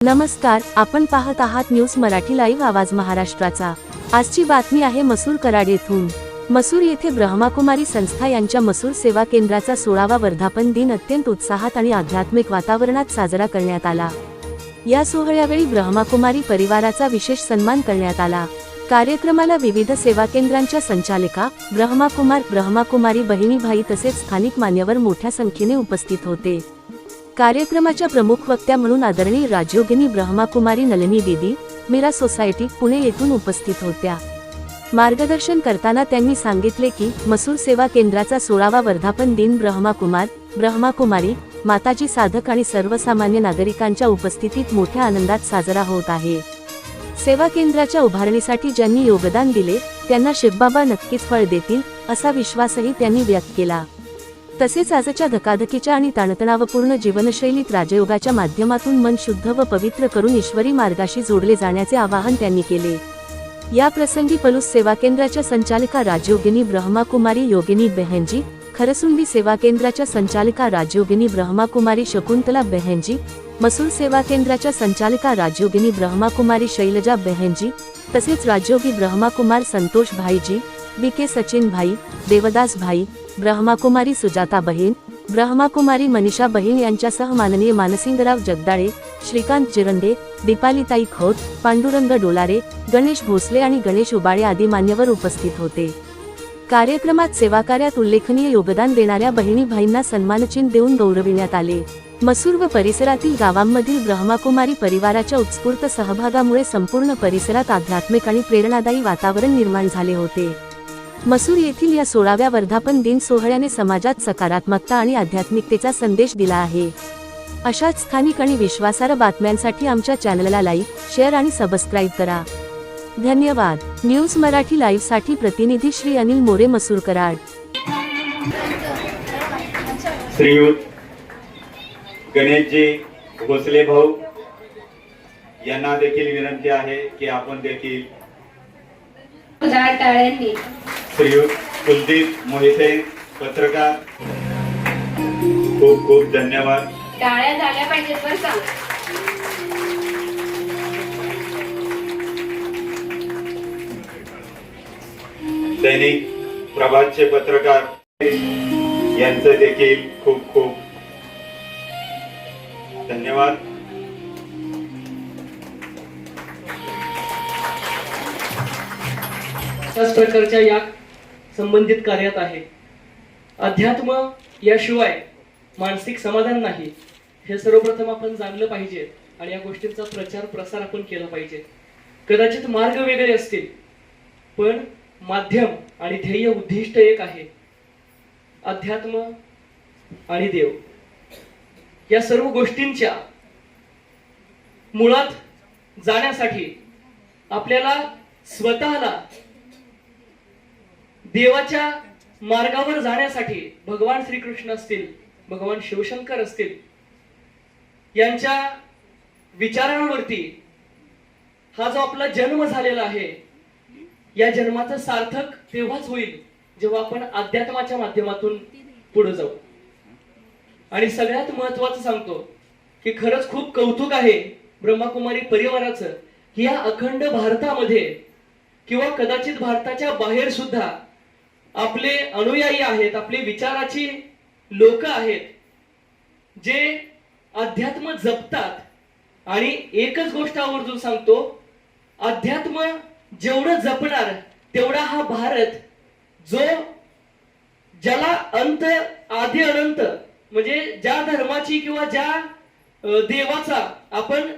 नमस्कार, आपण पाहत आहात न्यूज मराठी लाईव्ह आवाज महाराष्ट्राचा। आजची बातमी आहे मसूर कराड येथून। मसूर येथे ब्रह्माकुमारी संस्था यांच्या मसूर सेवा केंद्राचा 16वा वर्धापन दिन अत्यंत उत्साहात आणि आध्यात्मिक वातावरणात साजरा करण्यात आला। या सोहळ्यावेळी ब्रह्माकुमारी परिवाराचा विशेष सन्मान करण्यात आला। कार्यक्रमाला विविध सेवा केंद्रांच्या संचालिका, ब्रह्माकुमारी बहिणीभाई तसेच स्थानिक मान्यवर मोठ्या संख्येने उपस्थित होते। कार्यक्रमाच्या प्रमुख वक्त्या म्हणून आदरणीय राजयोगिनी ब्रह्माकुमारी नलिनी दीदी, मीरा सोसायटी पुणे येथून उपस्थित होत्या। मार्गदर्शन करताना त्यांनी सांगितले की मसूर सेवा केंद्राचा 16वा वर्धापन दिन ब्रह्माकुमारी माताजी साधक आणि सर्वसामान्य नागरिकांच्या उपस्थितीत मोठ्या आनंदात साजरा होत आहे। सेवा केंद्राच्या उभारणीसाठी ज्यांनी योगदान दिले त्यांना शिवबाबा नक्कीच फळ देतील असा विश्वासही त्यांनी व्यक्त केला। तसेच आजच्या धकाधकीच्या आणि ताणतणावपूर्ण जीवनशैलीत राजयोगाच्या माध्यमातून मन शुद्ध व पवित्र करून ईश्वरी मार्गाशी जोडले जाण्याचे आवाहन त्यांनी केले। या प्रसंगी पलूस सेवा केंद्राच्या संचालिका राजयोगिनी ब्रह्माकुमारी योगिनी बहनजी, खरसुंडी सेवा केंद्राच्या संचालिका राजयोगिनी ब्रह्माकुमारी शकुंतला बहनजी, मसूर सेवा केंद्राच्या संचालिका राजयोगिनी ब्रह्माकुमारी शैलजा बहनजी, तसेच राजयोगी ब्रह्माकुमार संतोष भाईजी, बीके सचिन भाई, देवदास भाई, ब्रह्माकुमारी सुजाता बहीण, ब्रह्माकुमारी मनीषा बहीण यांच्यासह माननीय मानसिंगराव जगदाळे, श्रीकांत जिरंदे, दीपालीताई खोत, पांडुरंग डोलारे, गणेश भोसले आणि गणेश उबाळे आदी मान्यवर उपस्थित होते। कार्यक्रमात सेवाकार्यात उल्लेखनीय योगदान देणाऱ्या बहिणी भाईंना सन्मानचिन्ह देऊन गौरविण्यात आले। मसूर व परिसरातील गावांमधील ब्रह्माकुमारी परिवाराच्या उत्स्फूर्त सहभागामुळे संपूर्ण परिसरात आध्यात्मिक आणि प्रेरणादायी वातावरण निर्माण झाले होते। मसूर येथील या 16व्या वर्धापन दिन सोहळ्याने समाजात सकारात्मकता आणि आध्यात्मिकतेचा संदेश दिला आहे। अशाच स्थानिक आणि विश्वासार्ह बातम्यांसाठी आमच्या चॅनलला लाईक, शेअर आणि सबस्क्राईब करा। धन्यवाद। न्यूज मराठी लाईव्ह साठी प्रतिनिधी श्री अनिल मोरे, मसूर कराड। श्रीयुत गणेशजी भोसले भाऊ यांना देखील विनंती आहे की आपण देखील श्रीयुत कुलदीप मोहिते पत्रकार, खूप खूप धन्यवाद। टाळ्या झाल्या पाहिजेत बरं का। दैनिक प्रभातचे पत्रकार यांचं देखील खूप खूप धन्यवाद। त्याच प्रकारच्या या संबंधित कार्यात आहे। अध्यात्म याशिवाय मानसिक समाधान नाही हे सर्वप्रथम आपण जाणलं पाहिजे आणि या गोष्टींचा प्रचार प्रसार आपण केला पाहिजे। कदाचित मार्ग वेगळे असतील पण माध्यम आणि ध्येय उद्दिष्ट एक आहे, अध्यात्म आणि देव। या सर्व गोष्टींच्या मुळात जाण्यासाठी आपल्याला स्वतःला देवाच्या मार्गावर जाण्यासाठी भगवान श्रीकृष्ण असतील, भगवान शिवशंकर असतील यांच्या विचारांवरती हा जो आपला जन्म झालेला आहे या जन्माचं सार्थक तेव्हाच होईल जेव्हा आपण अध्यात्माच्या माध्यमातून पुढे जाऊ। आणि सगळ्यात महत्त्वाचं सांगतो की खरंच खूप कौतुक आहे ब्रह्माकुमारी परिवाराचं की या अखंड भारतामध्ये किंवा कदाचित भारताच्या बाहेर सुद्धा आपले अनुयायी आहेत, आपले विचाराची लोक आहेत जे अध्यात्म जपतात। आणि एकच गोष्ट आवर्जून सांगतो, अध्यात्म जेवढं जपणार तेवढा हा भारत जो ज्याला अंत आधी अनंत म्हणजे ज्या धर्माची किंवा ज्या देवाचा आपण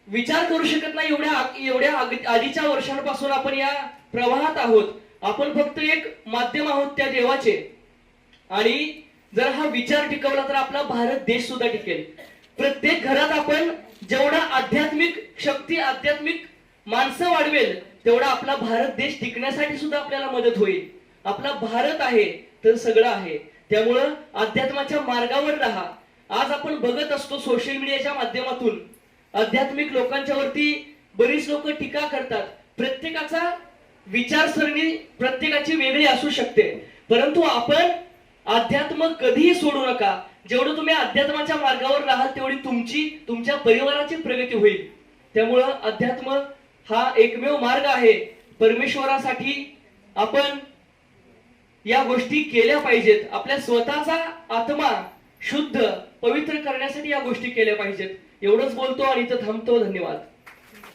विचार करू शकत नाही एवढ्या आधीच्या वर्षांपासून आपण या प्रवाहात आहोत। आपण फक्त एक माध्यम आहोत त्या देवाचे। आणि जर हा विचार टिकवला तर आपला भारत देश सुद्धा टिकेल। प्रत्येक घरात आपण जेवढा आध्यात्मिक शक्ती, आध्यात्मिक माणसं वाढवेल तेवढा आपला भारत देश टिकण्यासाठी सुद्धा आपल्याला मदत होईल। आपला भारत आहे तर सगळं आहे, त्यामुळं अध्यात्माच्या मार्गावर राहा। आज आपण बघत असतो सोशल मीडियाच्या माध्यमातून आध्यात्मिक लोकांच्या वरती बरीच लोक टीका करतात। प्रत्येकाचा विचारसरणी प्रत्येकाची वेगळी असू शकते, परंतु आपण अध्यात्म कधीही सोडू नका. जेवढं तुम्ही अध्यात्माच्या मार्गावर राहाल तेवढी तुमची तुमच्या परिवाराची प्रगती होईल. त्यामुळं अध्यात्म हा एकमेव मार्ग आहे. परमेश्वरासाठी आपण या गोष्टी केल्या पाहिजेत. आपल्या स्वतःचा आत्मा शुद्ध पवित्र करण्यासाठी या गोष्टी केल्या पाहिजेत. एवढंच बोलतो आणि इथं थांबतो. धन्यवाद.